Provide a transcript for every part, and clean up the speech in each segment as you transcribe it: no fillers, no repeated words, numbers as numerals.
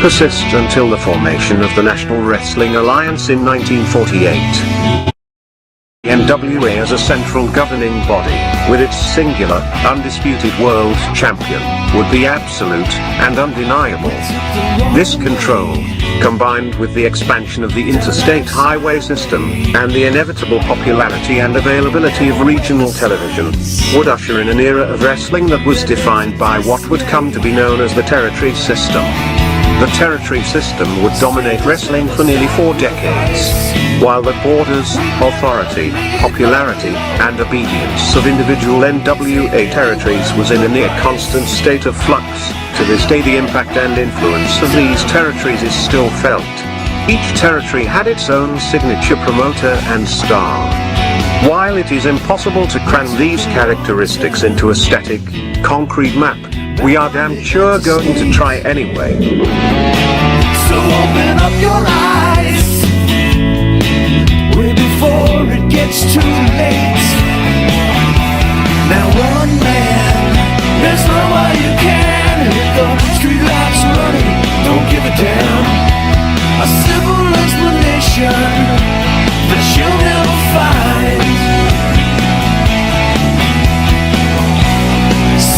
persist until the formation of the National Wrestling Alliance in 1948. The NWA as a central governing body, with its singular, undisputed world champion, would be absolute and undeniable. This control, combined with the expansion of the interstate highway system, and the inevitable popularity and availability of regional television, would usher in an era of wrestling that was defined by what would come to be known as the territory system. The territory system would dominate wrestling for nearly 4 decades, while the borders, authority, popularity, and obedience of individual NWA territories was in a near constant state of flux. To this day, the impact and influence of these territories is still felt. Each territory had its own signature promoter and star. While it is impossible to cram these characteristics into a static, concrete map, we are damn sure going to try anyway. So open up your eyes, way before it gets too late. Now one man, there's no way you can hit the streetlights running, don't give a damn. A simple explanation that you'll never find.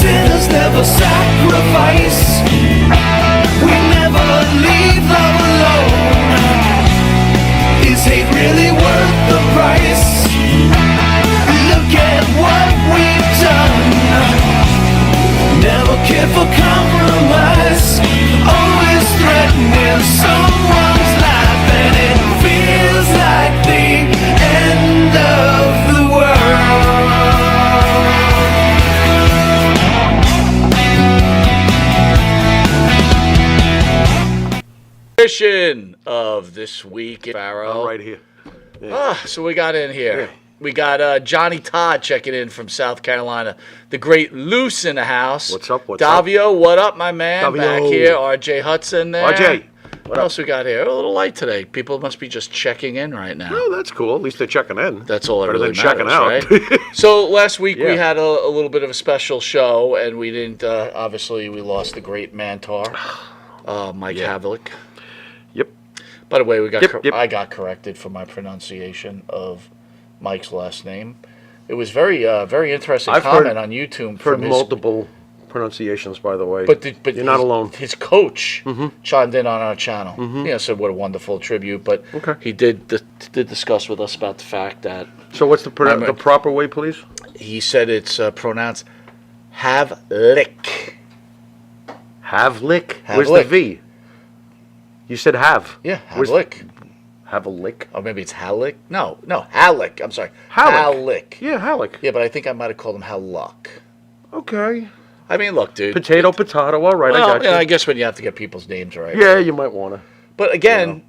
Sinners never sacrifice. We never leave love alone. Is hate really worth the price? Look at what we've done. Never care for compromise. Always threatening someone's life, and it feels like the end of the world. Edition of This Week in Pharaoh. I'm right here. Yeah. So we got in here. Yeah. We got Johnny Todd checking in from South Carolina. The great Luce in the house. What's up? Davio, what up, my man? Davio. Back here. RJ Hudson there. RJ. What else we got here? A little light today. People must be just checking in right now. Well, that's cool. At least they're checking in. That's all that Better really than checking matters, out. right? So last week we Yeah. had a little bit of a special show, and we didn't. Obviously, we lost the great Mantar, Mike Havlick. Yep. By the way, we got Yep. I got corrected for my pronunciation of Mike's last name. It was very interesting I've comment on YouTube. Heard from his, multiple pronunciations, by the way. but you're not alone. His coach chimed in on our channel. Said what a wonderful tribute. But Okay. he did discuss with us about the fact that So what's the proper way, please? he said it's pronounced Havlick. Havlick? Havlick. Where's the V? You said have. Yeah, Where's- Havlick. Have a lick? Or maybe it's Halleck. No, Halleck. I'm sorry. Halleck. Halleck. Yeah, Halleck. Yeah, but I think I might have called him Halluck. Okay. I mean, look, dude. Potato. All right, Well, I got you. I guess when you have to get people's names right. Yeah, you might want to. But again,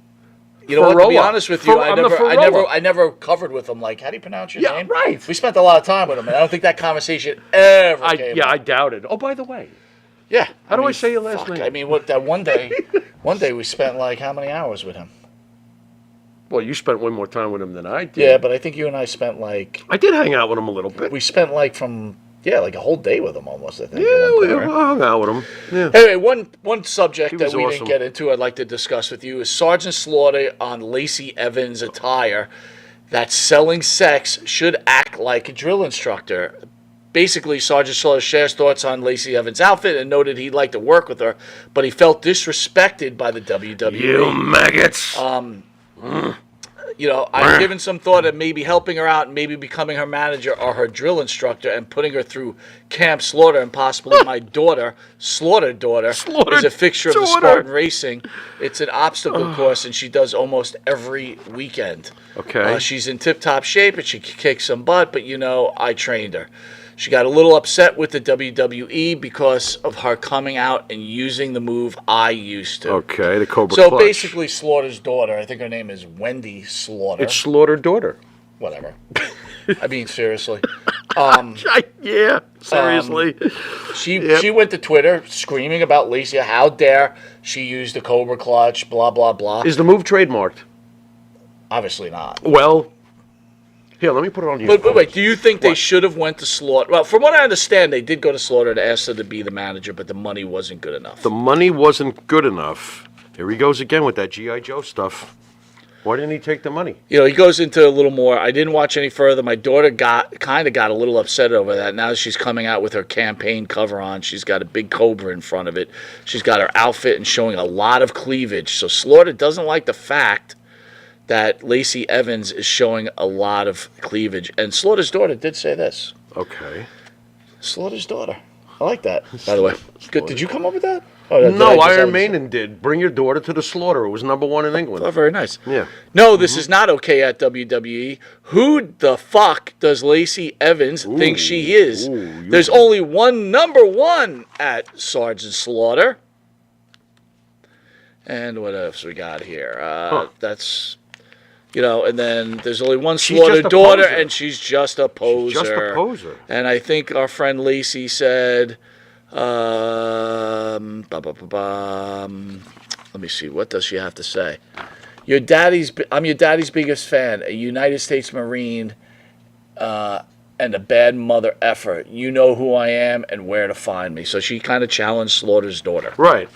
you know what? To be Faroa. honest with you, I'm the Faroa. I never covered with him. Like, how do you pronounce your Yeah, name? right. We spent a lot of time with him, and I don't think that conversation ever came up. I doubted. Oh, by the way. Yeah. How do I say your last name? I mean, what that one day we spent like how many hours with him? Well, you spent way more time with him than I did. Yeah, but I think you and I spent like I did hang out with him a little bit. we spent like like a whole day with him almost. I think. Yeah, at one we point, right? hung out with him. Yeah. Anyway, one subject He that was we awesome. didn't get into, I'd like to discuss with you, is Sergeant Slaughter on Lacey Evans' attire that selling sex should act like a drill instructor. Basically, Sergeant Slaughter shares thoughts on Lacey Evans' outfit and noted he'd like to work with her, but he felt disrespected by the WWE. You maggots. I've given some thought of maybe helping her out and maybe becoming her manager or her drill instructor and putting her through Camp Slaughter, and possibly my daughter, Slaughter daughter, is a fixture of the Spartan Racing. It's an obstacle course, and she does almost every weekend. Okay. She's in tip-top shape, and she can kick some butt, but, I trained her. She got a little upset with the WWE because of her coming out and using the move I used to. Okay, the Cobra So Clutch. basically, Slaughter's daughter, I think her name is Wendy Slaughter. It's Slaughter daughter. Whatever. I mean, seriously. Yeah, seriously. She went to Twitter screaming about Lacey. How dare she use the Cobra Clutch, blah, blah, blah. Is the move trademarked? Obviously not. Well, here, let me put it on you. But wait, do you think they should have went to Slaughter? Well, from what I understand, they did go to Slaughter to ask her to be the manager, but the money wasn't good enough. The money wasn't good enough. Here he goes again with that G.I. Joe stuff. Why didn't he take the money? You know, he goes into a little more. I didn't watch any further. My daughter kind of got a little upset over that. Now she's coming out with her campaign cover on. She's got a big cobra in front of it. She's got her outfit and showing a lot of cleavage. So Slaughter doesn't like the fact that Lacey Evans is showing a lot of cleavage. And Slaughter's daughter did say this. Okay. Slaughter's daughter. I like that, by the way. Good. Did you come up with that? Oh, No, Iron Maiden did. Bring your daughter to the slaughter. It was #1 in England. Oh, very nice. Yeah. No, this is not okay at WWE. Who the fuck does Lacey Evans think she is? There's only one #1 at Sergeant Slaughter. And what else we got here? That's, you know, and then there's only one Slaughter daughter, and she's just a poser. She's just a poser. And I think our friend Lacey said, let me see, what does she have to say? I'm your daddy's biggest fan, a United States Marine, and a bad mother effer. You know who I am and where to find me. So she kind of challenged Slaughter's daughter. Right.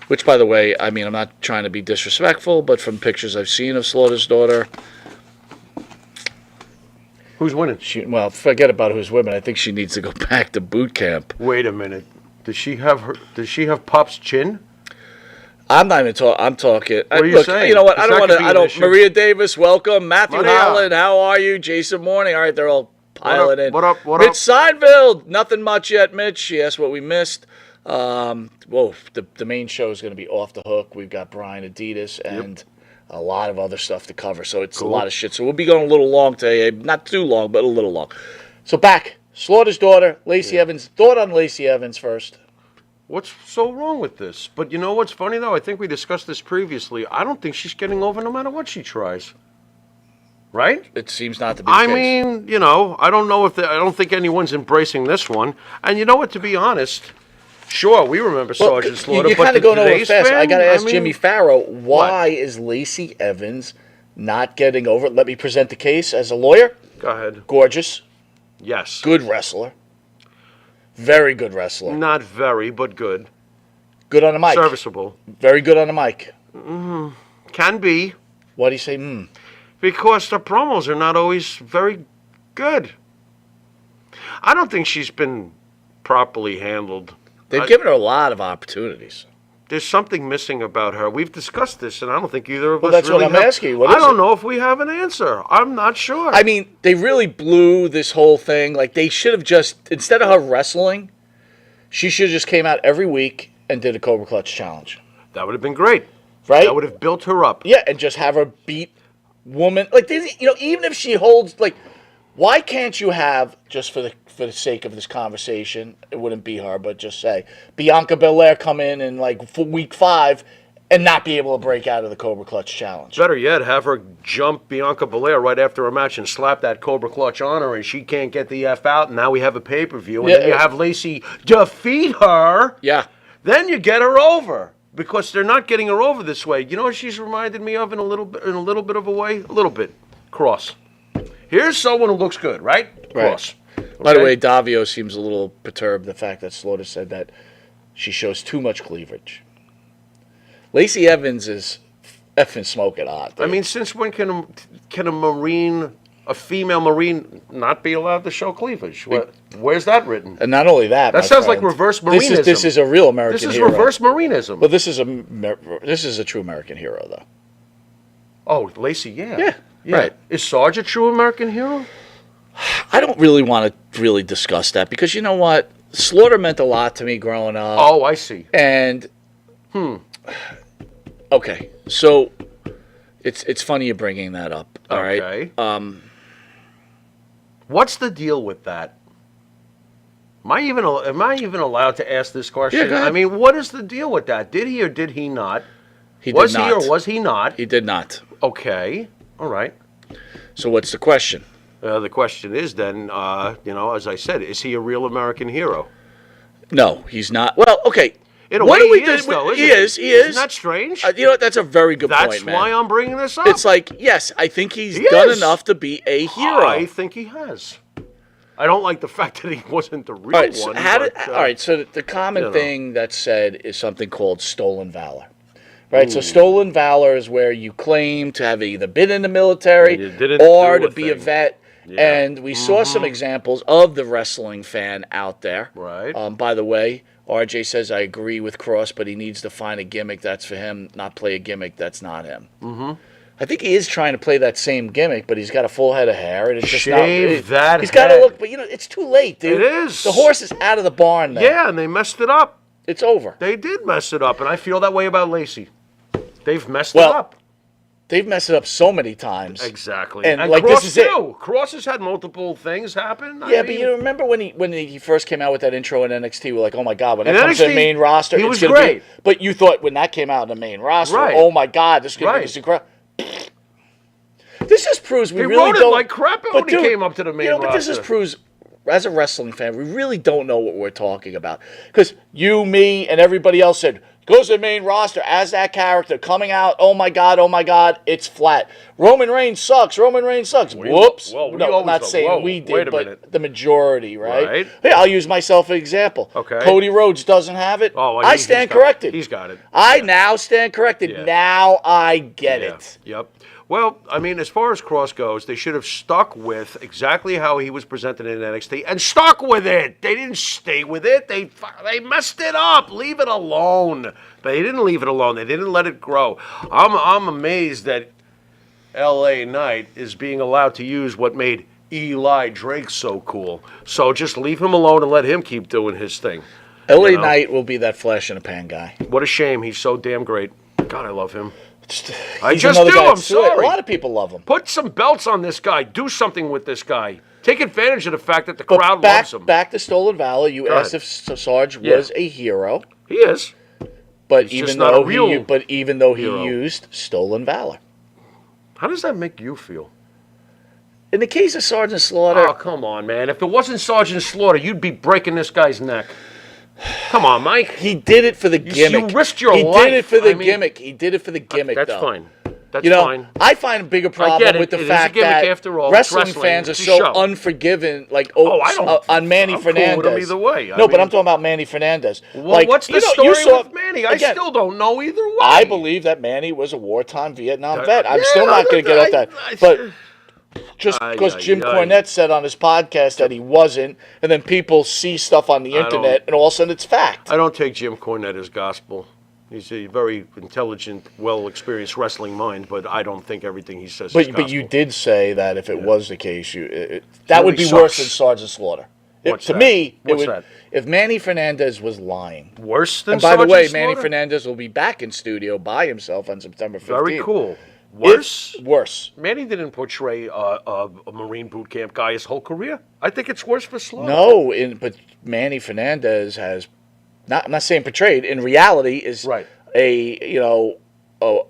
Which, by the way, I mean, I'm not trying to be disrespectful, but from pictures I've seen of Slaughter's daughter, Who's winning? well, forget about who's winning. I think she needs to go back to boot camp. Wait a minute. Does she have Pop's chin? I'm not even talking. I'm talking. What are you saying? You know what? Because I don't want that to. could be I an don't. issue. Maria Davis, welcome. Matthew Maria. Holland, how are you? Jason Morning. All right, they're all piling in. What up? What Mitch up? Seinfeld. Nothing much yet, Mitch. She asked what we missed. The main show is going to be off the hook. We've got Brian Adidas and a lot of other stuff to cover. So it's a lot of shit. So we'll be going a little long today. Not too long, but a little long. So back. Slaughter's daughter, Lacey Evans. Thought on Lacey Evans first. What's so wrong with this? But you know what's funny, though? I think we discussed this previously. I don't think she's getting over no matter what she tries. Right? It seems not to be the I case. mean, you know, I don't think anyone's embracing this one. And you know what, to be honest, sure, we remember Sergeant Slaughter, You're but kind of going over today's fast. I fan, got to ask mean, Jimmy Farrow, why is Lacey Evans not getting over? Let me present the case as a lawyer. Go ahead. Gorgeous, Yes. good wrestler, very good wrestler, Not very, but good. good on the mic, Serviceable. very good on the mic. Can be, Why do you say? because the promos are not always very good. I don't think she's been properly handled. They've given her a lot of opportunities. There's something missing about her. We've discussed this, and I don't think either of Well, us that's what really I'm have- asking you. What I is don't it? know if we have an answer. I'm not sure. I mean, they really blew this whole thing. Like, they should have just, instead of her wrestling, she should have just came out every week and did a Cobra Clutch challenge. That would have been great. Right? That would have built her up. Yeah, and just have her beat woman. Like, you know, even if she holds, like, why can't you have, just for the sake of this conversation, it wouldn't be her, but just say, Bianca Belair come in like, for week 5 and not be able to break out of the Cobra Clutch challenge? Better yet, have her jump Bianca Belair right after a match and slap that Cobra Clutch on her, and she can't get the F out, and now we have a pay-per-view, and then you have Lacey defeat her. Yeah. Then you get her over. Because they're not getting her over this way. You know what she's reminded me of in a little bit of a way? A little bit. Cross. Here's someone who looks good, right? Cross. By the Okay? way, Davio seems a little perturbed the fact that Slaughter said that she shows too much cleavage. Lacey Evans is effing smoking hot. I mean, since when can a female Marine not be allowed to show cleavage? Where's that written? And not only that, That my sounds like friend, reverse This Marinism. is a real American This is hero. reverse Marinism. Well, this is a true American hero, though. Oh, Lacey, yeah. Yeah, right. Is Sarge a true American hero? I don't really want to really discuss that because you know what? Slaughter meant a lot to me growing up. Oh, I see. And okay, so it's funny you're bringing that up. All right. Okay. What's the deal with that? Am I even allowed to ask this question? Yeah, go ahead. I mean, what is the deal with that? Did he or did he not? He Was did not. he or was he not? He did not. Okay. All right. So what's the question? The question is then, as I said, is he a real American hero? No, he's not. Well, okay. In a What way, do we he do- is, though, he isn't is. He Isn't is. that strange? You know what? That's a very good That's point, man. why I'm bringing this up. It's like, yes, I think he's He done is. enough to be a hero. I think he has. I don't like the fact that he wasn't the real All right, so one. all but, right, so the common you know. thing that's said is something called stolen valor. Right, so stolen valor is where you claim to have either been in the military And you didn't or do to be a thing. vet. Yeah. And we saw some examples of the wrestling fan out there. Right. By the way, RJ says, I agree with Cross, but he needs to find a gimmick that's for him, not play a gimmick that's not him. Mm-hmm. I think he is trying to play that same gimmick, but he's got a full head of hair, and it's just Shave not. that He's got to head. look, but it's too late, dude. It is. The horse is out of the barn now. Yeah, and they messed it up. It's over. They did mess it up, and I feel that way about Lacey. They've messed Well, it up. They've messed it up so many times. Exactly. And, Cross this is it. too. Cross has had multiple things happen. Yeah, but you remember when he first came out with that intro in NXT, we're like, oh my God, when that In comes to the NXT, main roster, he it's was going to be. great. But you thought when that came out in the main roster, Right. oh my God, this is going to be Right. this incredible. This just proves we He really wrote it don't. like crap when he came up to the main But this just roster. proves, as a wrestling fan, we really don't know what we're talking about. Because you, me, and everybody else said, goes to the main roster as that character coming out. Oh my God, it's flat. Roman Reigns sucks. Whoops. well, we no, I'm always not go, saying whoa, we wait did, a but minute. the majority, right? Right. Yeah, I'll use myself as an example. Okay. Cody Rhodes doesn't have it. Oh, I he's stand got it. corrected. He's got it. I now stand corrected. Yeah. Now I get Yeah. it. Yep. Well, I mean, as far as Cross goes, they should have stuck with exactly how he was presented in NXT and stuck with it. They didn't stay with it. They messed it up. Leave it alone. They didn't leave it alone. They didn't let it grow. I'm amazed that L.A. Knight is being allowed to use what made Eli Drake so cool. So just leave him alone and let him keep doing his thing. LA You know? Knight will be that flash in a pan guy. What a shame. He's so damn great. God, I love him. I He's just another do. guy I'm that's doing it. sorry. A lot of people love him. Put some belts on this guy. Do something with this guy. Take advantage of the fact that the crowd loves him. Back to Stolen Valor. You Go asked ahead. if Sarge Yeah. was a hero, He is. but He's just even not though a real he hero. used Stolen Valor. How does that make you feel? In the case of Sergeant Slaughter, Oh, come on, man. If it wasn't Sergeant Slaughter, you'd be breaking this guy's neck. Come on, Mike. he did it for the gimmick. You risked your he life. did it for the I mean, gimmick. He did it for the gimmick. That's though. fine. That's You know, fine. I find a bigger get problem it. with the It is a fact gimmick that after all. It's wrestling wrestling. fans are It's a so show. unforgiving. Like, I don't- on Manny I'm cool with Fernandez. him either way. I No, but mean- I'm talking about Manny Fernandez. Well, like, what's the you story saw- with Manny? I again, still don't know either way. I believe that Manny was a wartime Vietnam vet. I'm Yeah, still not going to get at that. But just Ay, because ay, Jim ay. Cornette said on his podcast that he wasn't, and then people see stuff on the don't- internet, and all of a sudden it's fact. I don't take Jim Cornette as gospel. He's a very intelligent, well-experienced wrestling mind, but I don't think everything he says is gospel. But you did say that if it was the case, that would be really worse sucks. than Sergeant Slaughter. What's To that? me, What's it would. that? If Manny Fernandez was lying. Worse than And by the Sergeant way, Manny Slaughter? Fernandez will be back in studio by himself on September 15th. Very cool. Worse? Worse. Manny didn't portray a Marine boot camp guy his whole career. I think it's worse for Slaughter. No, but Manny Fernandez has I'm not saying portrayed, in reality is Right. a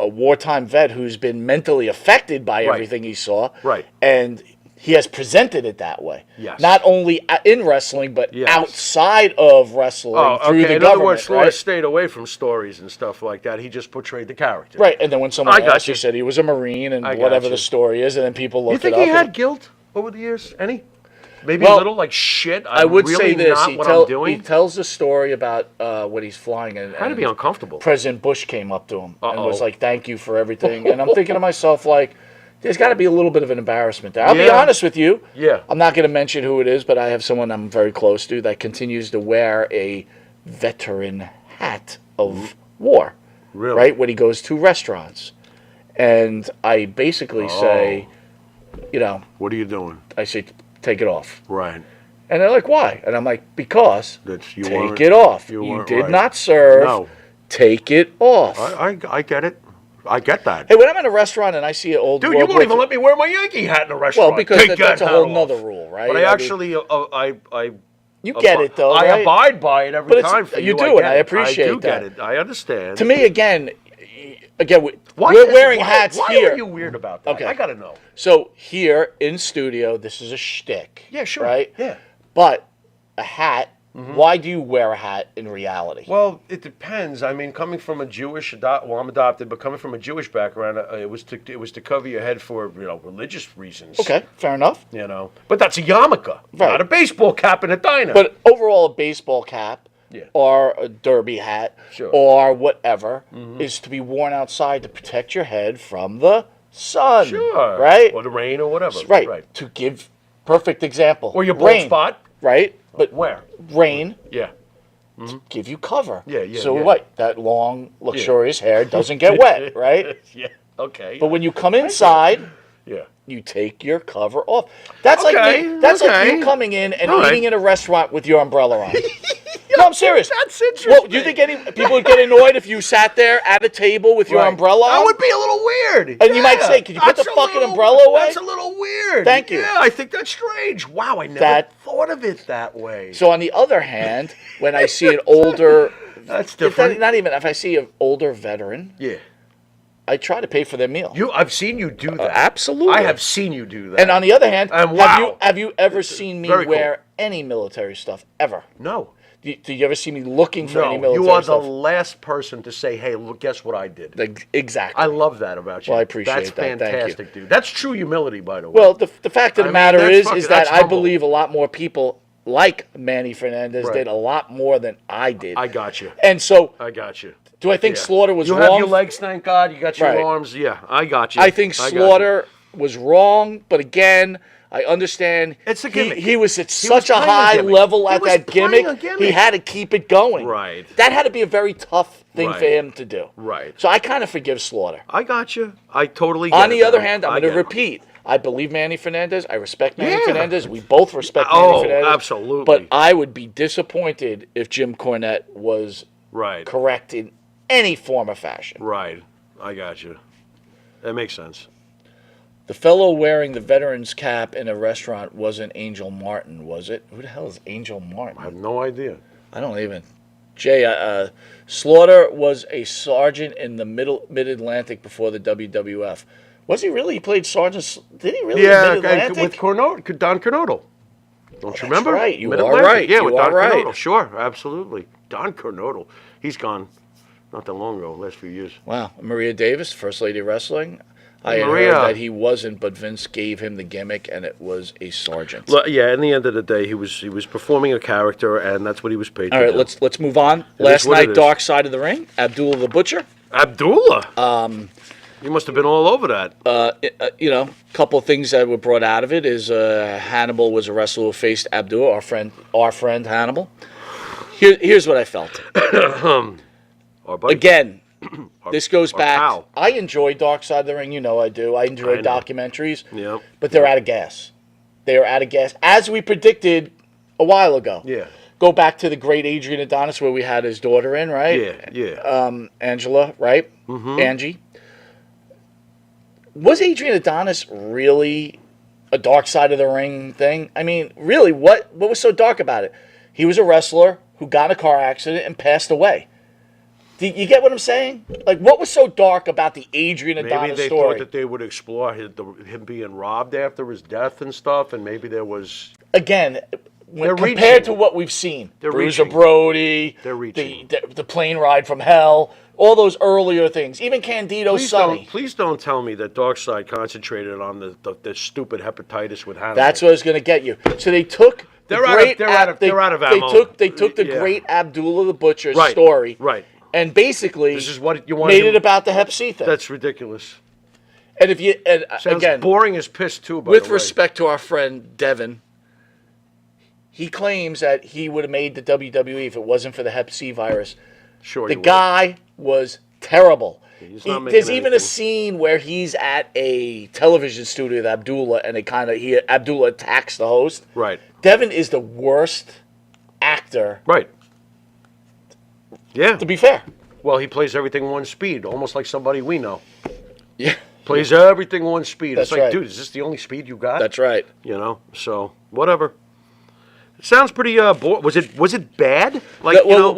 wartime vet who's been mentally affected by Right. everything he saw. Right. And he has presented it that way. Yes. Not only in wrestling, but Yes. outside of wrestling Oh, through okay. the In government. other words, Slaughter right? stayed away from stories and stuff like that. He just portrayed the character. Right, and then when someone I got asked, you. he said he was a Marine and I got whatever you. the story is, and then people You look think it up. he had and- guilt over the years? Any? Maybe Well, a little like shit. I would really say this: Not he, what I'm he doing. tells the story about when he's flying, and Had to be uncomfortable. President Bush came up to him and was Uh-oh. like, "Thank you for everything." And I'm thinking to myself, like, there's got to be a little bit of an embarrassment there. I'll be Yeah. honest with you. Yeah. I'm not going to mention who it is, but I have someone I'm very close to that continues to wear a veteran hat of war. Really? Right when he goes to restaurants, and I basically say, What are you doing? I say, take it off. Right. And they're like, why? And I'm like, because You take weren't- it off. you You weren't did right. not serve. No. Take it off. I get it. I get that. Hey, when I'm in a restaurant and I see an old Dude, you World won't War even II let me wear my Yankee hat in a restaurant. Well, because Take that's a that whole hat nother off. rule, right? But I mean, actually, I you get it though, I right? abide by it every But it's- time for you you. do, I and get I it. appreciate I do that. get it. I understand. To me, again, Why- we're wearing hats why here. are you weird about that? Okay. I gotta know. So here in studio, this is a shtick. Yeah, sure. Right? Yeah. But a hat. Why do you wear a hat in reality? Well, it depends. I mean, coming from a I'm adopted, but coming from a Jewish background, it was to cover your head for religious reasons. Okay, fair enough. But that's a yarmulke, Right. not a baseball cap in a diner. But overall, a baseball cap. or a derby hat Sure. or whatever is to be worn outside to protect your head from the sun. Sure. Right? Or the rain or whatever. Right. To give perfect example. Or your bald rain, spot. Right? But Where? rain Yeah. give you cover. Yeah. So yeah. what? That long, luxurious hair doesn't get wet, right? Yeah. Okay. But when you come inside, yeah. you take your cover off. That's Okay, like me. That's like okay. you coming in and All right. eating in a restaurant with your umbrella on. No, I'm serious. That's interesting. Well, do you think any people would get annoyed if you sat there at a table with your Right. umbrella on? That would be a little weird. And you might say, "Could you put That's the a fucking little- umbrella away?" That's a little weird. Thank you. Yeah, I think that's strange. Wow, I never That- thought of it that way. So on the other hand, when I see an older, That's different. not even if I see an older veteran, Yeah. I try to pay for their meal. I've seen you do that. Absolutely. I have seen you do that. And on the other hand, wow. have you ever seen me Very cool. wear any military stuff ever? No. Did you ever see me looking for any No, military you are the stuff? last person to say, hey, look, guess what I did. Exactly. I love that about you. Well, I appreciate That's that. Thank you. fantastic, dude. That's true humility, by the way. Well, the fact of the I mean, matter that's is that that's I humble. believe a lot more people like Manny Fernandez Right. did a lot more than I did. I got you. And so, I got you. do I think Yeah. Slaughter was you wrong? have your legs, thank God. You got your Right. arms. Yeah, I got you. I think got you. Slaughter was wrong, but again, I understand It's a gimmick. he was at He such was a playing a high gimmick. level He at was that playing gimmick, a gimmick. he had to keep it going. Right. That had to be a very tough thing for Right. him to do. Right. So I kind of forgive Slaughter. I got you. I totally get On it, the other man. hand, I'm I going to get it. repeat. I believe Manny Fernandez. I respect Manny Yeah. Fernandez. We both respect Oh, Manny Fernandez. absolutely. But I would be disappointed if Jim Cornette was Right. correct in any form or fashion. Right. I got you. That makes sense. The fellow wearing the veteran's cap in a restaurant wasn't Angel Martin, was it? Who the hell is Angel Martin? I have no idea. I don't even. Jay, Slaughter was a sergeant in the Mid-Atlantic before the WWF. Was he really? He played sergeant. Did he really? Yeah, in Mid-Atlantic? with Don Cornotto. Don't you remember? right. You are Mid-Atlantic. right. Yeah, You with are Don right. Cornotto. Sure, absolutely. Don Cornotto. He's gone not that long ago, last few years. Wow. Maria Davis, First Lady of Wrestling. I had Maria. heard that he wasn't, but Vince gave him the gimmick, and it was a sergeant. Yeah, in the end of the day, he was performing a character, and that's what he was paid All to right, do. let's move on. is Last what it night, is. Dark Side of the Ring, Abdullah the Butcher. Abdullah. You must have been all over that. A couple of things that were brought out of it is Hannibal was a wrestler who faced Abdullah, our friend Hannibal. Here's what I felt. Our buddy. Again, this goes our back. pal. I enjoy Dark Side of the Ring. You know I do. I enjoy I know. documentaries. Yep. But they're out of gas. They are out of gas, as we predicted a while ago. Yeah. Go back to the great Adrian Adonis where we had his daughter in, right? Yeah. Angela, right? Mm-hmm. Angie. Was Adrian Adonis really a Dark Side of the Ring thing? I mean, really, what was so dark about it? He was a wrestler who got in a car accident and passed away. Do you get what I'm saying? Like, what was so dark about the Adrian Maybe Adonis they story? thought that they would explore him being robbed after his death and stuff, and maybe there was. Again, They're compared reaching. to what we've seen, They're Bruiser reaching. Brody, They're reaching. the plane ride from hell, all those earlier things, even Candido Sonny. Please don't tell me that Darkseid concentrated on the stupid hepatitis with Hannibal. That's what I was going to get you. So they took They're out of ammo. They took the Yeah. great Abdullah the Butcher's Right, story, right. and basically This is what you want. made it about the Hep C thing. That's ridiculous. And if you Sounds again, boring as piss too. By with the way. respect to our friend Devin, he claims that he would have made the WWE if it wasn't for the Hep C virus. Sure. The you would. guy was terrible. He's not making There's even a anything. scene where he's at a television studio with Abdullah, and Abdullah attacks the host. Right. Devin is the worst actor. Right. Yeah. To be fair. Well, he plays everything one speed, almost like somebody we know. Yeah. Plays everything one speed. That's It's like, right. dude, is this the only speed you got? That's right. You know. So whatever. It sounds pretty. Was it bad? Like I know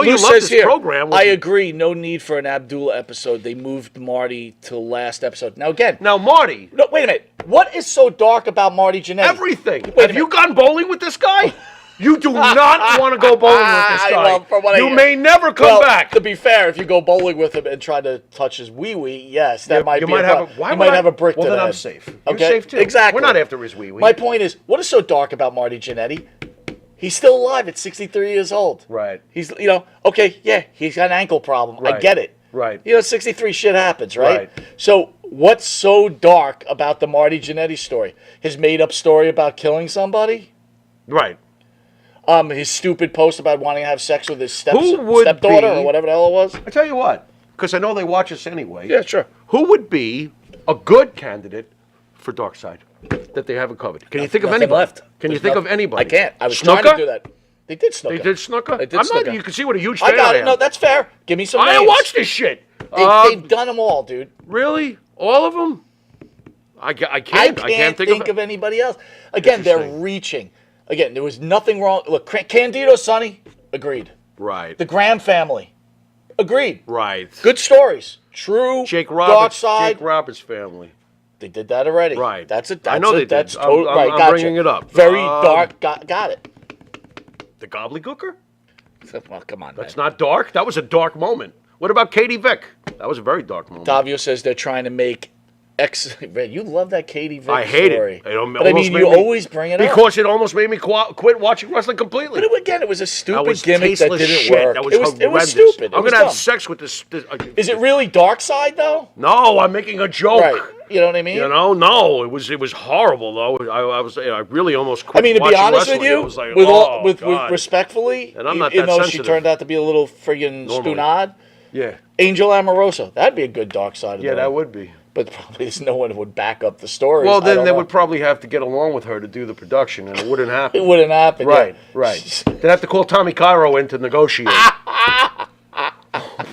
you love this program. I agree. No need for an Abdullah episode. They moved Marty to the last episode. Now again. Now Marty. No, wait a minute. What is so dark about Marty Jannetty? Everything. Wait a Have you minute. gone bowling with this guy? You do not want to go bowling with this guy. Well, from what I you hear. may never come Well, back. To be fair, if you go bowling with him and try to touch his wee-wee, yes, that might you be might a have problem. a, why You would might I- have a brick Well, to then the I'm head. safe. Okay? You're safe too. Exactly. We're not after his wee-wee. My point is, what is so dark about Marty Jannetty? He's still alive at 63 years old. Right. He's, okay, yeah, he's got an ankle problem. I Right. get it. Right. 63 shit happens, right? Right. So what's so dark about the Marty Jannetty story? His made-up story about killing somebody? Right. His stupid post about wanting to have sex with his Who would stepdaughter be- or whatever the hell it was? I tell you what, because I know they watch us anyway. Yeah, sure. Who would be a good candidate for Darkseid that they haven't covered? Can you think of Nothing anybody? left. Can you There's think of nothing- anybody? I can't. I was trying to do that. They did Snooker. They did Snooker? They did I'm Snooker. not, you can see what a huge I fan got I it. am. No, that's fair. Give me some I names. didn't watch this shit. They've done them all, dude. Really? All of them? I can't think of anybody else. Again, they're Interesting. reaching. Again, there was nothing wrong. Look, Candido, Sonny, agreed. Right. The Graham family, agreed. Right. Good stories. True. Jake Dark Roberts. side. Jake Roberts' family. They did that already. Right. That's it. I know they did. That's I'm- totally I'm- right. I'm Gotcha. bringing it up. Very dark. Got it. The Gobbledygooker? Well, come on, That's man. not dark. That was a dark moment. What about Katie Vick? That was a very dark moment. Davio says they're trying to make Man, you love that Katie Vick I hate story. it. It But I almost mean, you made me- always bring it up. Because it almost made me quit watching wrestling completely. But again, it was a stupid was gimmick that tasteless didn't shit. work. That was it was horrendous. stupid. I'm going to have sex with this. Is it really Dark Side though? No, I'm making a joke. Right. You know what I mean? No, it was horrible though. I really almost quit. I mean, to be watching honest with wrestling. you, I was like, with God. respectfully, And I'm not even that though she sensitive. turned out to be a little friggin' Normally. stunad, Yeah, Angel Amoroso, that'd be a good Dark Side of yeah, the that ring. would be. But probably no one would back up the stories. Well, I then don't they know. would probably have to get along with her to do the production, and it wouldn't happen. It wouldn't happen. Right, yeah. right. They'd have to call Tommy Cairo in to negotiate.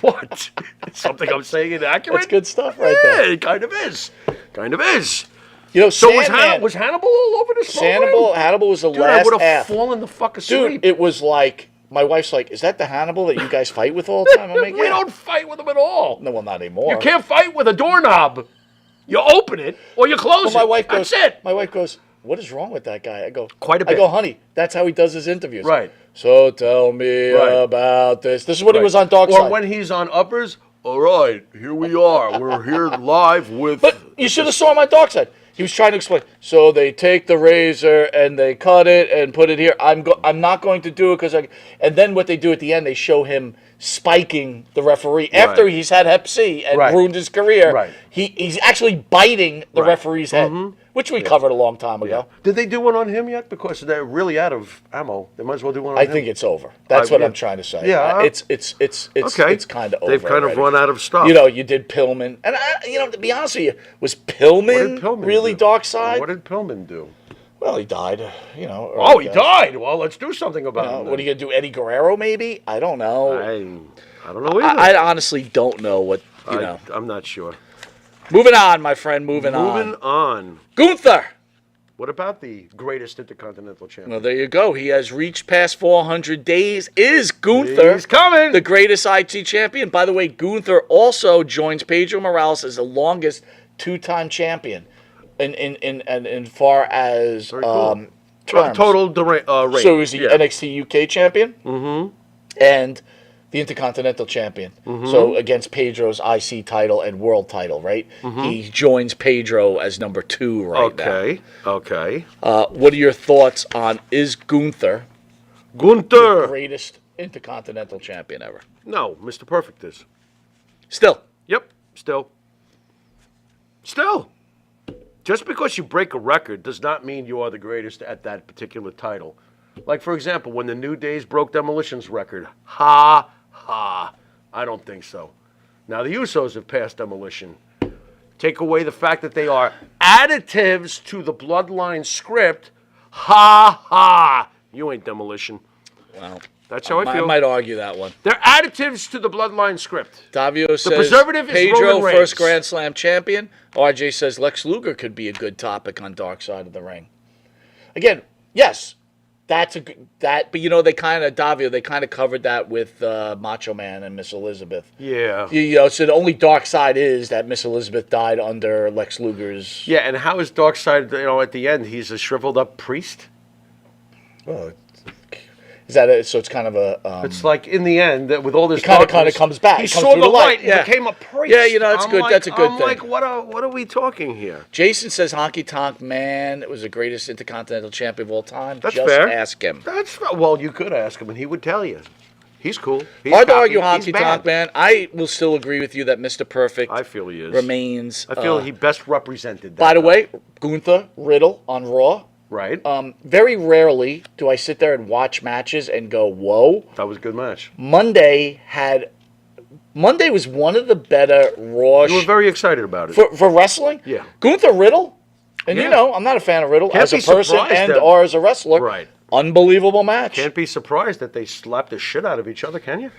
What? Something I'm saying inaccurate? That's good stuff right Yeah, there. it kind of is. Kind of is. You know, So Sandman, was Hannibal all over this program? Hannibal was the Dude, I last would have half. fallen the fuck asleep. Dude, it was like, my wife's like, is that the Hannibal that you guys fight with all the time? I'm like, we yeah. don't fight with them at all. No, well, not anymore. You can't fight with a doorknob. You open it or you close Well, my it. wife goes, That's it. My wife goes, what is wrong with that guy? I go, Quite a I bit. go, honey, that's how he does his interviews. Right. So tell me Right. about this. This is what he Right. was on Dark Or Side. when he's on uppers, all right, here we are. We're here live with... But you should have saw him on Dark Side. He was trying to explain. So they take the razor and they cut it and put it here. I'm not going to do it because I. And then what they do at the end, they show him spiking the referee after Right. he's had Hep C and Right. ruined his career. Right. He's actually biting the Right. referee's head, which we covered a long time ago. Did they do one on him yet? Because they're really out of ammo. They might as well do one on I him. think it's over. That's what yeah. I'm trying to say. Yeah. It's Okay. it's kind of over. They've kind of already. run out of stuff. You know, you did Pillman, and to be honest with you, was What Pillman, did Pillman really do? Dark Side? What did Pillman do? Well, he died. You know. Oh, he died. Well, let's do something about him. What are you gonna do, Eddie Guerrero? Maybe I don't know. I don't know either. I honestly don't know what you know. I'm not sure. Moving on, my friend. Moving Moving on. on. Gunther. What about the greatest intercontinental champion? Well, there you go. He has reached past 400 days. Is Gunther He's coming. the greatest IT champion? By the way, Gunther also joins Pedro Morales as the longest two-time champion in far as Very cool. terms. Total rate. So he's the Yeah. NXT UK champion and the Intercontinental champion. So against Pedro's IC title and world title, right? He joins Pedro as number 2 right now. Okay. What are your thoughts on, is Gunther Gunther. greatest Intercontinental champion ever? No, Mr. Perfect is. Still. Yep. Still. Just because you break a record does not mean you are the greatest at that particular title. Like, for example, when the New Days broke Demolition's record. Ha, ha. I don't think so. Now, the Usos have passed Demolition. Take away the fact that they are additives to the Bloodline script. Ha, ha. You ain't Demolition. Well, That's how I feel. I might argue that one. They're additives to the Bloodline script. Davio says preservative is Pedro Roman Reigns. first Grand Slam champion. RJ says Lex Luger could be a good topic on Dark Side of the Ring. Again, yes, that's a good but they kind of covered that with Macho Man and Miss Elizabeth. Yeah. So the only Dark Side is that Miss Elizabeth died under Lex Luger's. Yeah, and how is Darkseid, at the end, he's a shriveled up priest? Well, Is that it? So it's kind of a. It's like in the end that with all this, kind of comes back. He It comes saw through the the light, light. yeah. And became a priest. Yeah, you know, that's I'm good. Like, That's a good I'm thing. like, what are we talking here? Jason says Honky Tonk Man was the greatest Intercontinental Champion of all time. That's Just fair. ask him. Well, you could ask him, and he would tell you. He's cool. He's Hard to happy. argue He's Honky bad. Tonk Man. I will still agree with you that Mr. Perfect I feel he is. remains. I feel he best represented that. By the way, Gunther, Riddle on Raw. Right? Very rarely do I sit there and watch matches and go, whoa. That was a good match. Monday was one of the better Raw You were very excited about it. for wrestling. Yeah. Gunther Riddle, and Yeah. you know I'm not a fan of Riddle Can't as a be person surprised and that- or as a wrestler. Right. Unbelievable match. Can't be surprised that they slapped the shit out of each other, can you?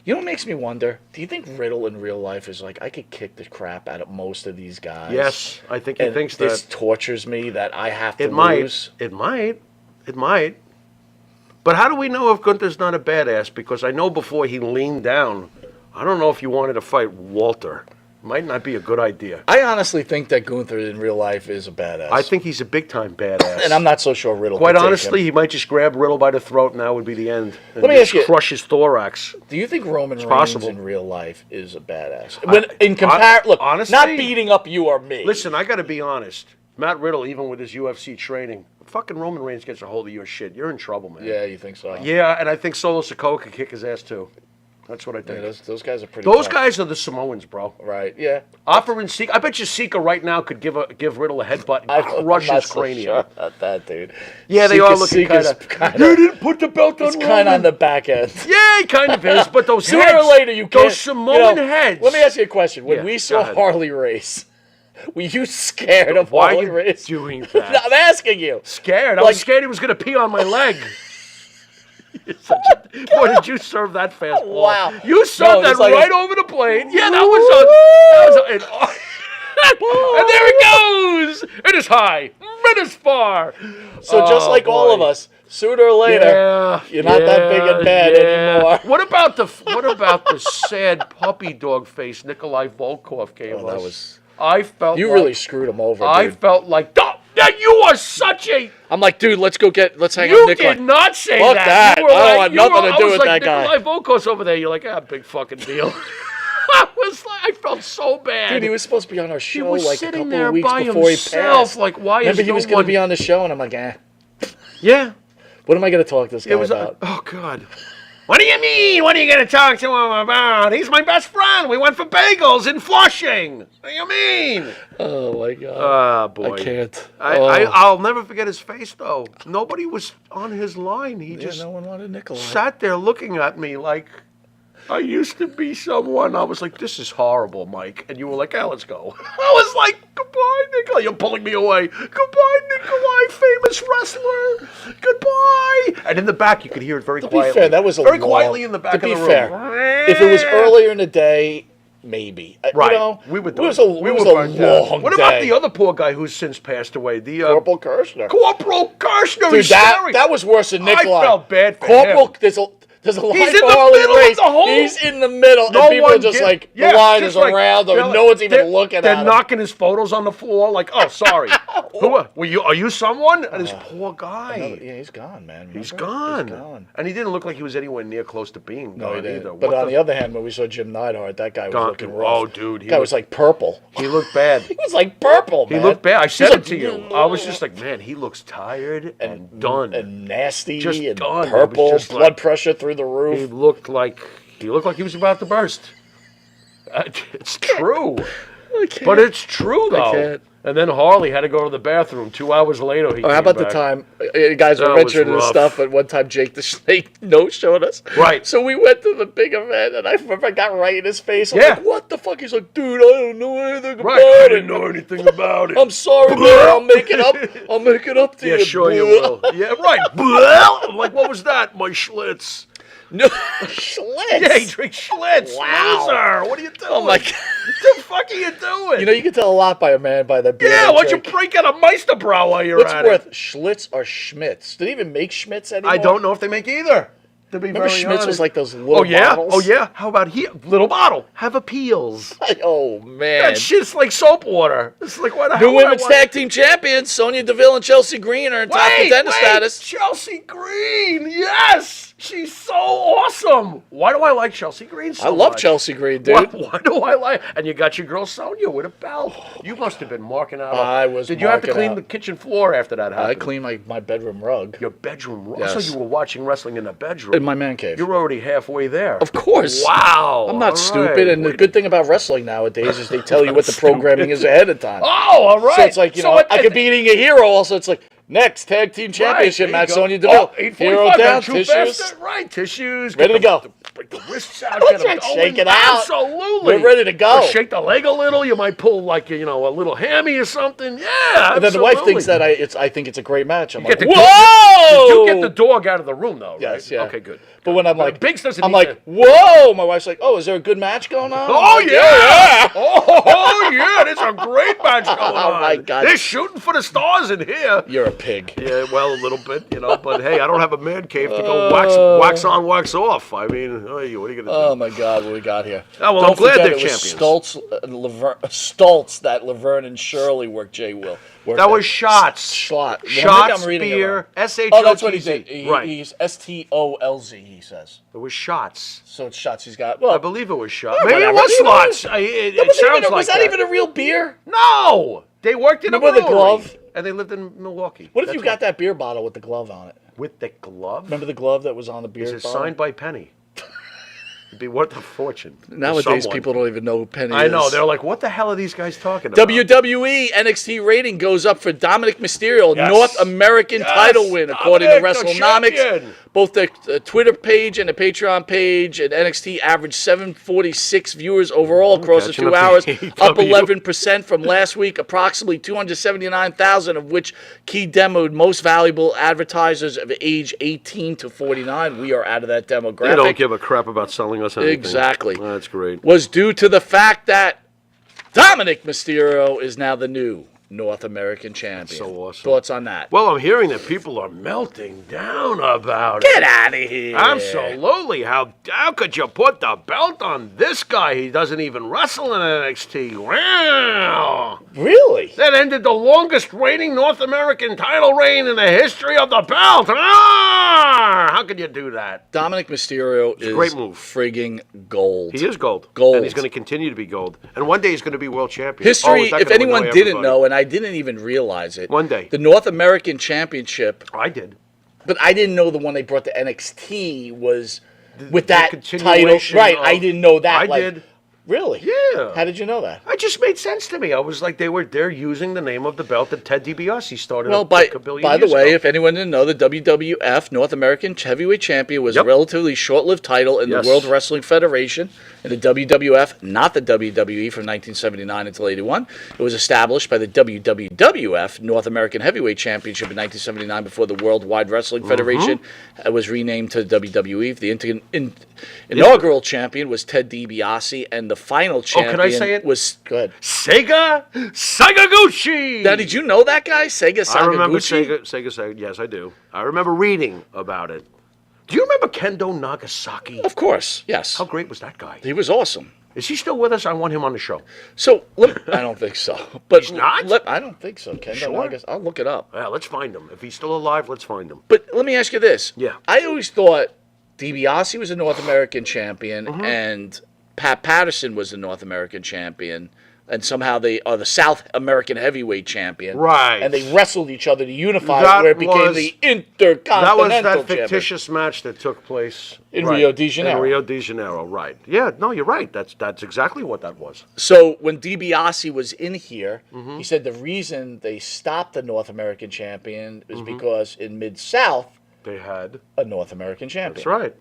You know what makes me wonder? Do you think Riddle in real life is like, I could kick the crap out of most of these guys? Yes, I think he And thinks this that. tortures me that I have to It might. lose. It might. It might. But how do we know if Gunther's not a badass? Because I know before he leaned down, I don't know if you wanted to fight Walter. Might not be a good idea. I honestly think that Gunther in real life is a badass. I think he's a big time badass. and I'm not so sure Riddle. Quite could take honestly, him. he might just grab Riddle by the throat, and that would be the end. And Let me just ask you- crush his thorax. Do you think Roman Reigns possible. in real life is a badass? When in look, honestly- not beating up you or me. Listen, I got to be honest. Matt Riddle, even with his UFC training, fucking Roman Reigns gets a hold of your shit. You're in trouble, man. Yeah, you think so? Yeah, and I think Solo Sikoa could kick his ass too. That's what I think. Yeah, those guys are pretty. Those tough. guys are the Samoans, bro. right? Yeah. Offer and Sika. I bet you Sika right now could give Riddle a headbutt and crush I'm not his so cranium. sure about that, dude. Yeah, they are looking kind of. You didn't put the belt on It's Roman. kind of on the back end. Yeah, he kind of is. But those Sooner heads, or later, you can't. those Samoan heads. Let me ask you a question. When Yeah, we go saw ahead. Harley race, were you scared of Why are Harley you race? doing No, that? I'm asking you. Scared. I Like- was scared he was going to pee on my leg. Boy, did you serve that fastball? Wow. You served No, that it's like right a- over the plate. Yeah, that was a. And there it goes. It is high. It is far. So just Oh, like all of boy. us, sooner or later, Yeah, you're not that big and bad anymore. What about the sad puppy dog face Nikolai Volkov gave Oh, that us? was- I felt You like, really screwed him over, I dude. felt like you are such a. I'm like, dude, let's hang out You Nikolai. did not say Fuck that. that. You were I don't like, want you nothing were- to do I was with like that guy. Nikolai Volkos over there. You're like, big fucking deal. I felt so bad. Dude, he was supposed to be on our He show was like a sitting couple there of weeks by before himself. he passed. Like, why Remember, is he no was going one... to be on the show, and I'm like, Yeah. what am I going to talk to this guy It was. about? Oh God. What do you mean? What are you going to talk to him about? He's my best friend. We went for bagels in Flushing. What do you mean? Oh, my God. Ah, boy. I can't. I'll never forget his face, though. Nobody was on his line. He Yeah, just no one wanted Nikolai. sat there looking at me like I used to be someone. I was like, this is horrible, Mike. And you were like, let's go. I was like, goodbye, Nikolai. You're pulling me away. Goodbye, Nikolai, famous wrestler. Goodbye. And in the back, you could hear it very To quietly. be fair, that was a very long, quietly in the back to be of the room. fair, if it was earlier in the day, maybe. Right. You know, we were it was a, we it was were a burnt out. long What about day. the other poor guy who's since passed away? The Corporal Kirshner? Corporal Kirshner. Dude, He's scary. that was worse than Nikolai. I felt bad for Corporal, him. there's a line He's for in the Harley middle of race. the whole- He's in the middle, No and people are one just get- like, yeah, the line just is like- around, or they're no one's even they're- looking They're at him. knocking his photos on the floor like, oh, sorry. Are you someone? And this poor guy. Yeah, he's gone, man. He's Remember? gone. And he didn't look like he was anywhere near close to being No, he gone didn't. either. But What on the other hand, when we saw Jim Neidhart, that guy was Gone. looking rough. Oh, dude, he Guy was looked- like purple. He looked bad. He was like purple, He man. looked bad. I said He's it to you. I was just like, man, he looks tired and done. and nasty Just and done. It was purple, just blood like- pressure through the He roof. looked like he was about to burst. It's true, but it's true though. can't. And then Harley had to go to the bathroom. 2 hours later, he. Oh, how came about back. the time, guys That were was mentioning this rough. stuff, but one time Jake the Snake no-showed us. Right. So we went to the big event, and I remember I got right in his face. I'm Yeah. like, what the fuck? He's like, dude, I don't know anything Right, about I it. didn't know anything about it. I'm sorry, man. I'll make it up. I'll make it up to you. Yeah, sure you boo." will. Yeah, right. I'm like, what was that? My Schlitz. No, Schlitz. Yeah, he drinks Schlitz. Wow. Loser. What are you doing? Oh, my God. What the fuck are you doing? You know, you can tell a lot by a man by the beer. yeah, they why don't you drink. break out a Meisterbrow while you're What's at worth, it? Schlitz or Schmitz? Do they even make Schmitz anymore? I don't know if they make either. To be Remember very Schmitz was honest. like those little Oh yeah, bottles? oh yeah. How about here? Little bottle. Have appeals. Oh, man. That shit's like soap water. It's like what the New hell would I Women's want- Tag Team Champions, Sonya Deville and Chelsea Green are in top contender status. Chelsea Green. Yes, she's so awesome. Why do I like Chelsea Green so I love much? Chelsea Green, dude. Why do I like? And you got your girl Sonya with a belt. You must have been marking out. I was Did you have to marking clean out. the kitchen floor after that happened? I cleaned my bedroom rug Your bedroom. Yes. So you were watching wrestling in the bedroom. in my man cave. You're already halfway there. Of course. Wow. I'm not all stupid, right. and the good thing about wrestling nowadays is they tell you what the programming is ahead of time. Oh, all right. So it's like, I could be eating a hero. Also, it's like, next tag team championship match, Sonya Deville. Hero down, tissues. Right, tissues. Ready to go. Break the wrists out. That's Get them right, going. shake it out. Absolutely. We're ready to go. Or shake the leg a little. You might pull like a little hammy or something. Yeah. And then the wife absolutely. thinks that I think it's a great match. I'm like, Get the whoa! You get the dog out of the room though, right? Yes, yeah. Okay, good. But when I'm like, Biggs doesn't I'm need like, to- whoa! My wife's like, oh, is there a good match going on? Oh I'm like, yeah! Oh yeah! There's a great match going on. Oh, my God. They're shooting for the stars in here. You're a pig. Yeah, well, a little bit, But hey, I don't have a man cave to go wax on, wax off. I mean, what are you gonna do? Oh my God, what we got here? Oh, well, Don't I'm glad forget they're it was champions. Stoltz that Laverne and Shirley worked. Jay Will. That was shots. Schlot. Maybe Shots, I'm reading it beer, wrong. S-H-O-T-Z. Oh, that's what he did. Right. He's STOLZ. He says. It was shots. So it's shots. He's got. Well, I believe it was shots. Yeah, Maybe it whatever. was You know, slots. It sounds like was that even a real beer? No! They worked in Remember a the brewery. glove? And they lived in Milwaukee. What if That's you got that beer bottle with the glove on it? With the glove? Remember the glove that was on the beer Is it bottle? signed by Penny? It'd be worth a fortune. to Nowadays, someone. people don't even know who Penny is. I know. They're like, what the hell are these guys talking about? WWE NXT rating goes up for Dominic Mysterio, Yes. North American Yes. title win, according to Dominic, the WrestleNomics. champion. Both the Twitter page and the Patreon page and NXT averaged 746 viewers overall across the catching 2 up to hours, AEW. up 11% from last week, approximately 279,000 of which key demoed most valuable advertisers of age 18 to 49. We are out of that demographic. They don't give a crap about selling us anything. Exactly. That's great. Was due to the fact that Dominic Mysterio is now the new North American champion. so awesome. Thoughts on that? Well, I'm hearing that people are melting down about Get it. out of here. Absolutely. How could you put the belt on this guy? He doesn't even wrestle in NXT. Wow. Really? That ended the longest reigning North American title reign in the history of the belt. Ah! How could you do that? Dominic Mysterio is a great move. frigging gold. He is gold. Gold. And he's going to continue to be gold. And one day he's going to be world champion. History, Oh, is that if gonna anyone annoy didn't everybody? know, and I didn't even realize it, One day. the North American Championship, I did. but I didn't know the one they brought to NXT was with that title. continuation Right, of- I didn't know that. I like, did. Really? Yeah. How did you know that? It just made sense to me. I was like, they're using the name of the belt that Ted DiBiase started. Well, like a billion by the years way, ago. if anyone didn't know, the WWF North American Heavyweight Champion was Yep. a relatively short-lived title in Yes. the World Wrestling Federation, and the WWF, not the WWE, from 1979 until 81. It was established by the WWF North American Heavyweight Championship in 1979 before the Worldwide Wrestling Mm-hmm. Federation was renamed to WWE. The inaugural champion was Ted DiBiase, and the final champion can I say it? was good. Sega Sagaguchi. Now, did you know that guy, Sega Sagaguchi? I remember Sega. Yes, I do. I remember reading about it. Do you remember Kendo Nagasaki? Of course, yes. How great was that guy? He was awesome. Is he still with us? I want him on the show. So I don't think so. But He's not? I don't think so. Kendo Sure? Nagas. I'll look it up. Yeah, let's find him. If he's still alive, let's find him. But let me ask you this. Yeah. I always thought DiBiase was a North American champion Mm-hmm. and Pat Patterson was the North American champion. And somehow they are the South American heavyweight champion. Right. And they wrestled each other to unify That where it became was- the Intercontinental That was that champion. fictitious match that took place In Rio de Janeiro. In Rio de Janeiro, right? Yeah, no, you're right. That's exactly what that was. So when DiBiase was in here, Mm-hmm. he said the reason they stopped the North American champion is Mm-hmm. because in Mid-South, They had. a North American champion. That's right.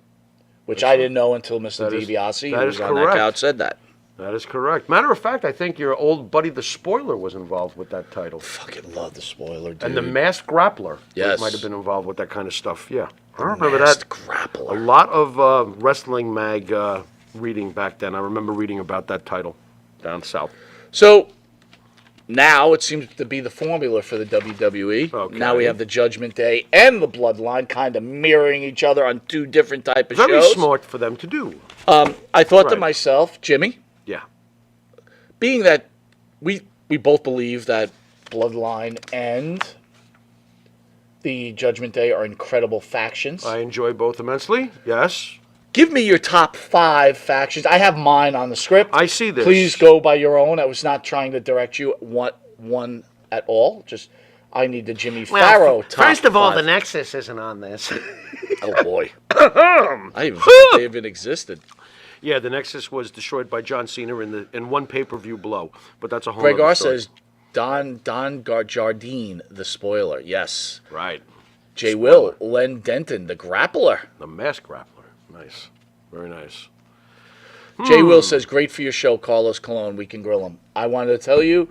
Which I didn't know until Mr. That is- DiBiase, that who is was on that correct. couch, said that. That is correct. Matter of fact, I think your old buddy, the Spoiler, was involved with that title. Fucking love the spoiler, dude. And the Masked Grappler Yes. might have been involved with that kind of stuff. Yeah. I remember Masked that. Grappler. A lot of Wrestling Mag reading back then. I remember reading about that title down south. So, Now it seems to be the formula for the WWE. Okay. Now we have the Judgment Day and the Bloodline kind of mirroring each other on two different type of Very shows. smart for them to do. I thought to Right. myself, Jimmy, Yeah. being that we both believe that Bloodline and the Judgment Day are incredible factions. I enjoy both immensely. Yes. Give me your top 5 factions. I have mine on the script. I see this. Please go by your own. I was not trying to direct you one at all. Just I need the Jimmy Farrow top First of all, 5. the Nexus isn't on this. Oh boy, I even forgot they even existed. Yeah, the Nexus was destroyed by John Cena in one pay-per-view blow, but that's a whole Greg other R story. says Don Jardine, the spoiler. Yes. Right. Jay Will, Len Denton, the grappler. The Mask Grappler. Nice. Very nice. Jay Will says, great for your show, Carlos Colon. We can grill him. I wanted to tell you,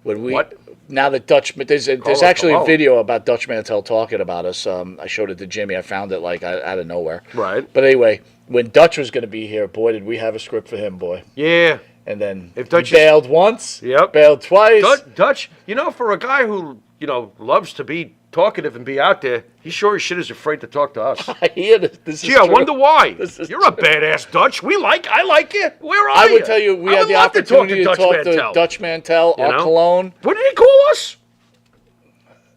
when we What? now that there's Carlos actually a Colon. video about Dutch Mantel talking about us. I showed it to Jimmy. I found it like out of nowhere. Right. But anyway, when Dutch was going to be here, boy, did we have a script for him, boy. Yeah. And then If Dutch he is- bailed once, Yep. bailed twice. Dutch, for a guy who, loves to be talkative and be out there, he sure as shit is afraid to talk to us. I hear this. This is Gee, I true. wonder why. This is You're a badass Dutch. I like you. Where are I you? would tell you, we I had would the love to opportunity to talk Mantel. to Dutch Mantel, You our know? Cologne. What did he call us?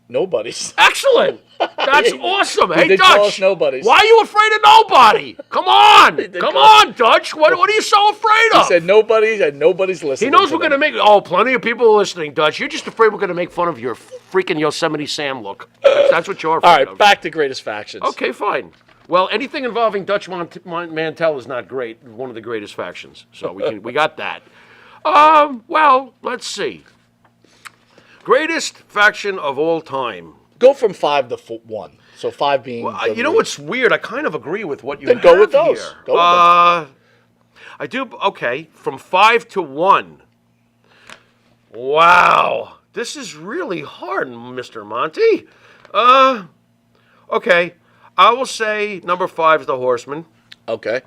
Nobody's. Excellent. That's awesome. Hey, did Dutch. call us nobodies. Why are you afraid of nobody? Come on. did Come call- on, Dutch. What are you so afraid He of? said nobody's, and nobody's listening. He knows to we're going to them. make... plenty of people are listening, Dutch. You're just afraid we're going to make fun of your freaking Yosemite Sam look. That's what you're afraid All right, of. back to greatest factions. Okay, fine. Well, anything involving Dutch Mantel is not great. One of the greatest factions. So we got that. Well, let's see. Greatest faction of all time. Go from 5 to 1. So 5 being. You know what's weird? I kind of agree with what you Then have go with those. here. Go with them. I do. Okay, from 5 to 1. Wow, this is really hard, Mr. Monty. Okay, I will say number 5 is the Horseman. Okay.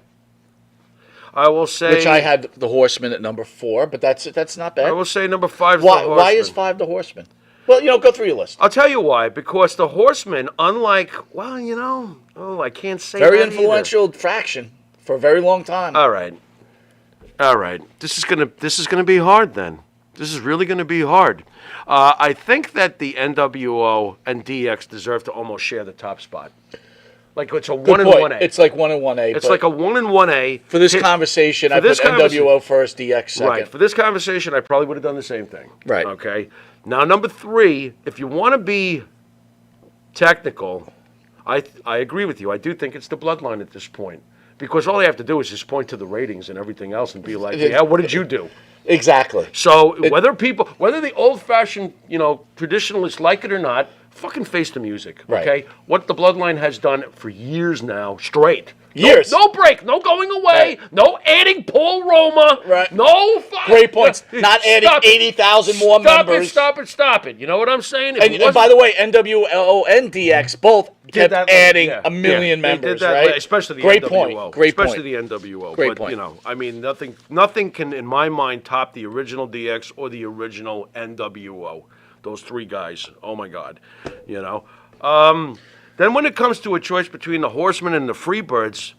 I will say. Which I had the Horseman at number 4, but that's not bad. I will say number 5 is the Horseman. Why is 5 the Horseman? Well, go through your list. I'll tell you why. Because the Horseman, unlike, I can't say Very that either. influential faction for a very long time. All right. This is gonna be hard then. This is really gonna be hard. I think that the NWO and DX deserve to almost share the top spot. Like it's a 1 and 1A. It's like 1 and 1A. It's like a 1 and 1A. For this conversation, I put this NWO first, DX second. Right. For this conversation, I probably would have done the same thing. Right. Okay. Now, number 3, if you want to be technical, I agree with you. I do think it's the Bloodline at this point. Because all they have to do is just point to the ratings and everything else and be like, yeah, what did you do? Exactly. So whether the old-fashioned, traditionalists like it or not, fucking face the music, Right. okay? What the Bloodline has done for years now, straight. Years. No break, no going away, Right. no adding Paul Roma, Right. no... Great points. Not adding 80,000 more members. Stop it. You know what I'm saying? If it And wasn't- by the way, NWO and DX both kept that, adding yeah. a million Yeah, they members, did that, right? Especially the Great NWO. point. Great especially point. the NWO. Great but, point. nothing can, in my mind, top the original DX or the original NWO. Those 3 guys. Oh, my God. Then when it comes to a choice between the Horsemen and the Freebirds,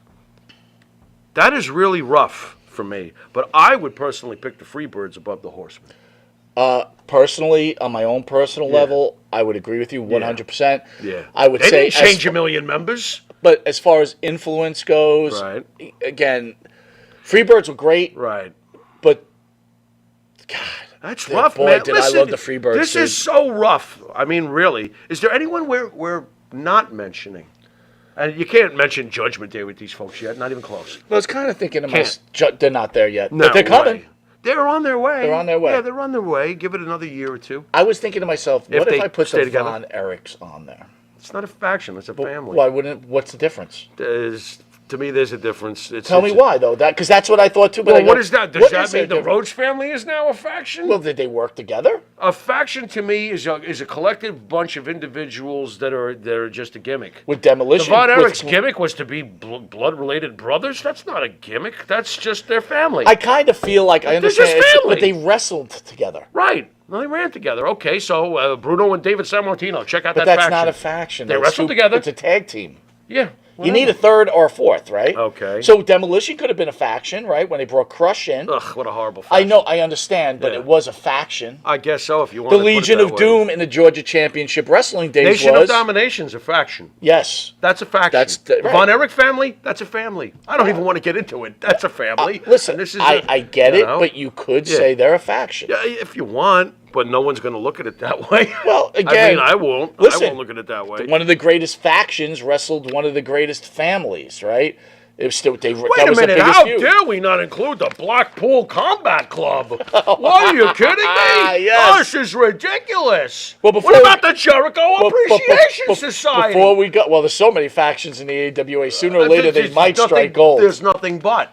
that is really rough for me. But I would personally pick the Freebirds above the Horsemen. Personally, on my own personal level, I would agree with you 100%. Yeah. I would They say didn't change a million members. But as far as influence goes, Right. again, Freebirds were great, Right. but God, That's Yeah, rough, boy, man. did I love the Freebirds, This dude. is so rough. I mean, really. Is there anyone we're not mentioning? And you can't mention Judgment Day with these folks yet. Not even close. I was kind of thinking to Can't. myself, they're not there yet, No but they're coming. way. They're on their way. They're on their way. Yeah, they're on their way. Give it another year or 2. I was thinking to myself, If what they if I put stay the together. Von Erichs on there? It's not a faction. It's a family. Why wouldn't? What's the difference? To me, there's a difference. Tell me why, though. Because that's what I thought too. But Well, I go, what is that? Does what that is their mean the difference? Rhodes family is now a faction? Well, did they work together? A faction to me is a collective bunch of individuals that are just a gimmick. With The Demolition? Von with- Erich's gimmick was to be blood-related brothers. That's not a gimmick. That's just their family. I kind of feel like I They're just understand, family. but they wrestled together. Right. No, they ran together. Okay, so Bruno and David Sammartino. Check out But that that's faction. not a faction. They It's wrestled together. It's a tag team. Yeah. You need a third or a fourth, right? Okay. So Demolition could have been a faction, right? When they brought Crush in. Ugh, what a horrible I faction. know, I understand, but Yeah. it was a faction. I guess so, if you want The to put it Legion that of way. Doom in the Georgia Championship Wrestling days Nation was. of Domination's a faction. Yes. That's a faction. That's the right. Von Erich family, that's a family. I don't even want to get into it. That's a family. Listen, And this is I get you it, know? but you could Yeah. say they're a faction. Yeah, if you want, but no one's going to look at it that way. Well, I again, mean, I won't. listen, I won't look at it that way. One of the greatest factions wrestled one of the greatest families, right? It was still that Wait was a minute, the biggest how feud. dare we not include the Blackpool Combat Club? What, are you kidding me? Yes. Oh, this is ridiculous. Well, before what we- about the Jericho Appreciation Society? Before we go, well, there's so many factions in the AWA. Sooner or later, they There's might nothing- strike gold. There's nothing but.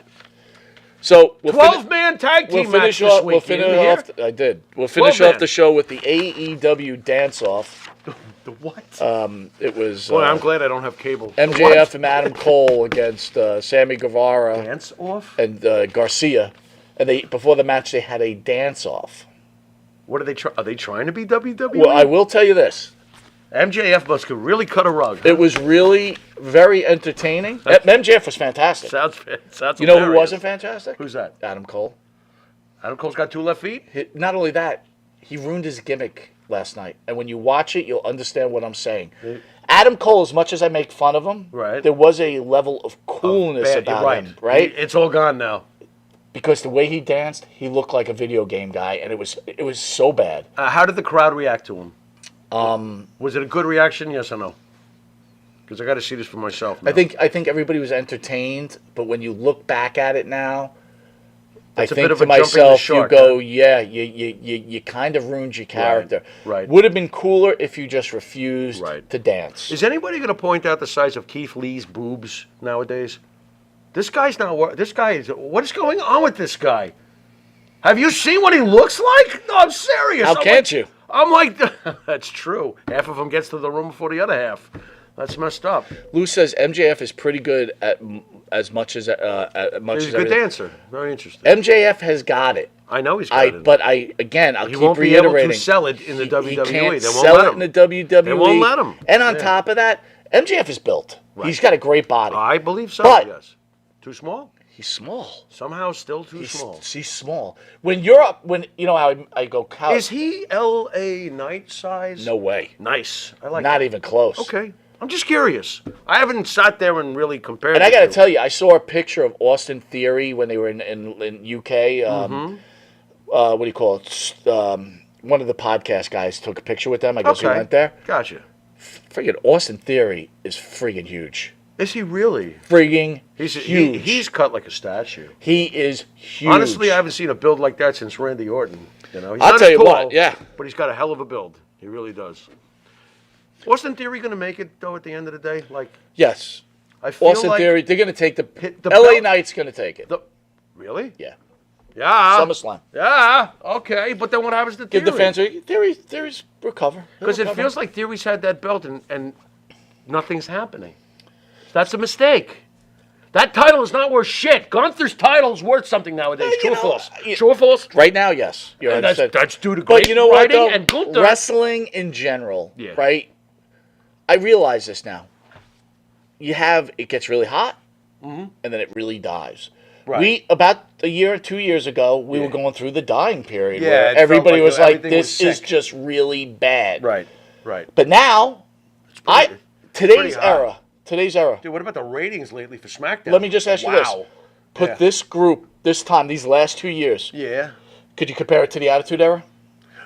So we'll 12-man tag team We'll finish match this off. week. We'll finish You off. hear? I did. We'll finish 12-man. off the show with the AEW dance-off. The what? It was Boy, I'm glad I don't have cable. MJF and Adam Cole against Sammy Guevara Dance off? and Garcia, and before the match they had a dance-off. What are they trying? Are they trying to be WWE? Well, I will tell you this. MJF must could really cut a rug. It was really very entertaining. MJF was fantastic. Sounds You know who hilarious. wasn't fantastic? Who's that? Adam Cole. Adam Cole's got 2 left feet? Not only that, he ruined his gimmick last night. And when you watch it, you'll understand what I'm saying. Adam Cole, as much as I make fun of him, Right. there was a level of coolness You're about him, right? It's all gone now. Because the way he danced, he looked like a video game guy, and it was so bad. How did the crowd react to him? Was it a good reaction? Yes or no? Because I got to see this for myself now. I think everybody was entertained, but when you look back at it now, That's a I think bit of to a jumping the myself, shark, you go, huh? yeah, you kind of ruined your character. right. Would have been cooler if you just refused Right. to dance. Is anybody going to point out the size of Keith Lee's boobs nowadays? This guy's not. This guy is. What is going on with this guy? Have you seen what he looks like? No, I'm serious. How can't you? I'm like, that's true. Half of them gets to the room before the other half. That's messed up. Lou says MJF is pretty good at as much as He's a good everything. dancer. Very interesting. MJF has got it. I know he's got it. But I'll He keep won't be able reiterating. to sell it in the He WWE. can't They won't sell let it him. in the WWE. They won't let him. And on Yeah. top of that, MJF is built. Right. He's got a great body. I believe so. But- Yes. Too small. He's small. Somehow still too small. He's small. When you're up, when you know how I go. Is he L.A. Knight size? No way. Nice. I like Not that. even close. Okay. I'm just curious. I haven't sat there and really compared. And I the got to two. tell you, I saw a picture of Austin Theory when they were in UK. Mm-hmm. What do you call it? One of the podcast guys took a picture with them. I guess we Okay. went there. Gotcha. Friggin' Austin Theory is friggin' huge. Is he really? Friggin' He's huge. he's cut like a statue. He is huge. Honestly, I haven't seen a build like that since Randy Orton. You know, he's I'll not tell as you tall, what, yeah. But he's got a hell of a build. He really does. Austin Theory going to make it though at the end of the day? Like Yes. I feel Austin like Theory, they're going to take the the LA belt- Knight's going to take it. Really? Yeah. Yeah. SummerSlam. Yeah. Okay, but then what happens to Theory? Give the fans Theory's recover. He'll Because it recover. feels like Theory's had that belt and nothing's happening. That's a mistake. That title is not worth shit. Gunther's title's worth something nowadays. True or false? True or false? Right now, yes. You're And that's 100%. due to great But you know what, writing though? and Gunther. Wrestling in general, Yeah. right? I realize this now. It gets really hot, and then it really dies. Right. About a year or 2 years ago, we were going through the dying period Yeah, it where felt everybody like was like, everything was this is sick. just really bad. Right. Right. But now, pretty today's hot. era, Dude, what about the ratings lately for SmackDown? let me just ask you this. Wow. Put Yeah. this group, these last 2 years, Yeah. could you compare it to the Attitude Era?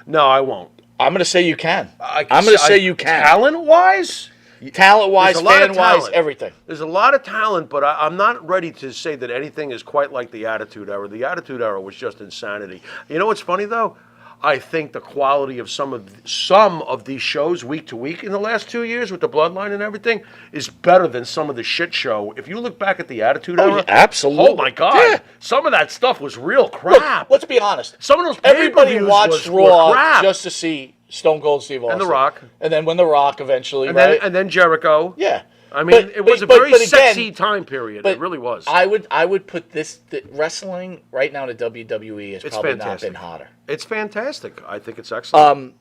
No, I won't. I'm going to say you can. I'm I'm going to say you can. Talent-wise, Talent-wise, There's a lot of fan-wise, talent. everything. there's a lot of talent, but I'm not ready to say that anything is quite like the Attitude Era. The Attitude Era was just insanity. You know what's funny though? I think the quality of some of these shows week to week in the last 2 years with the Bloodline and everything is better than some of the shit show. If you look back at the Attitude Era, yeah, absolutely. Oh my God, Yeah. some of that stuff was real Look, crap. let's be honest. Some of those Everybody pay-per-views watched were Raw crap. just to see Stone Cold Steve Austin. The Rock. And then when The Rock eventually, and right? then Jericho. yeah. I mean, it was a very sexy time period. But It really was. I would put the wrestling right now to WWE has probably fantastic. not been hotter. It's fantastic. I think it's excellent.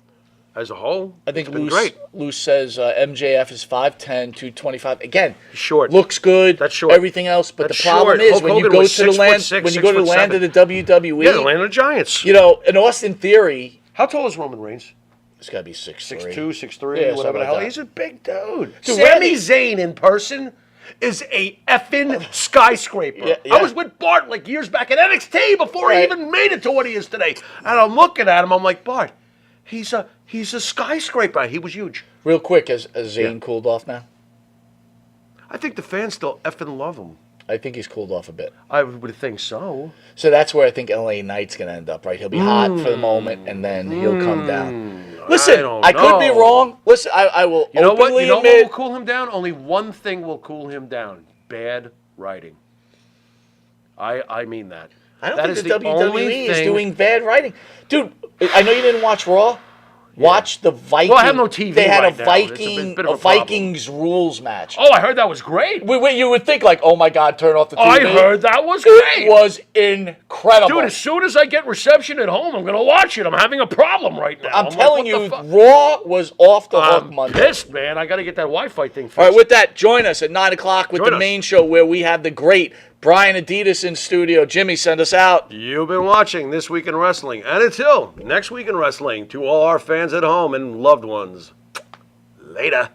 As a whole, I think it's been great. Luce says MJF is 5'10", 225. Again, Short. Looks good. That's short. Everything else, but That's the problem short. is Hulk when you Hogan go was to the 6'6", land, when you go to the land of the WWE, Yeah, the land of the Giants. you know, in Austin Theory, How tall is Roman Reigns? it's got to be 6'3". 6'2", 6'3", Yeah, whatever something the like hell. that. He's a big dude. Dude, Sami Randy- Zayn in person is a effing skyscraper. Yeah. I was with Bart like years back at NXT before he Right. even made it to what he is today. And I'm looking at him, I'm like, Bart, he's a skyscraper. He was huge. Real quick, has Zayn cooled off now? I think the fans still effing love him. I think he's cooled off a bit. I would think so. So that's where I think LA Knight's going to end up, right? He'll be hot for the moment, and then he'll come down. Listen, I could be know. wrong. Listen, I will You know what? openly You know what admit. will cool him down? Only one thing will cool him down. Bad writing. I mean that. I don't That think is the only WWE is thing- doing bad writing. Dude, I know you didn't watch Raw. Watch the Viking. Well, I have no TV They had right a now. Viking, It's a bit of a a problem. Vikings rules match. Oh, I heard that was great. You would think like, oh my God, turn off the TV. I heard that was It great. was incredible. Dude, as soon as I get reception at home, I'm going to watch it. I'm having a problem right now. I'm like, telling what the you, fuck? Raw was off the hook I'm Monday. pissed, man. I got to get that Wi-Fi thing fixed. All right, with that, join us at 9 o'clock with Join the us. main show where we have the great Brian Adidas in studio. Jimmy, send us out. You've been watching This Week in Wrestling. And until next week in wrestling, to all our fans at home and loved ones, later.